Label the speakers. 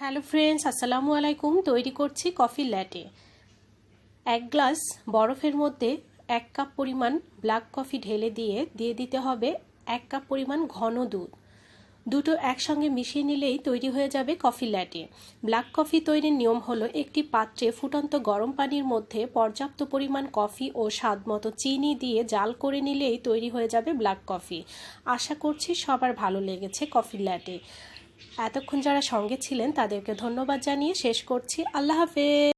Speaker 1: Hello friends, আসসালামু আলাইকুম। তৈরি করছি কফি ল্যাটে। 1 গ্লাস বরফের মধ্যে 1 কাপ পরিমাণ ব্ল্যাক কফি ঢেলে দিয়ে দিতে হবে 1 কাপ পরিমাণ ঘন দুধ। দুটো একসঙ্গে মিশিয়ে নিলেই তৈরি হয়ে যাবে কফি ল্যাটে। ব্ল্যাক কফি তৈরির নিয়ম হলো একটি পাত্রে ফুটন্ত গরম পানির মধ্যে পর্যাপ্ত পরিমাণ কফি ও স্বাদমতো চিনি দিয়ে জাল করে নিলেই তৈরি হয়ে যাবে ব্ল্যাক কফি। আশা করছি সবার ভালো লেগেছে কফি ল্যাটে। এতক্ষণ যারা সঙ্গে ছিলেন তাদেরকে ধন্যবাদ জানিয়ে শেষ করছি। আল্লাহ হাফেজ।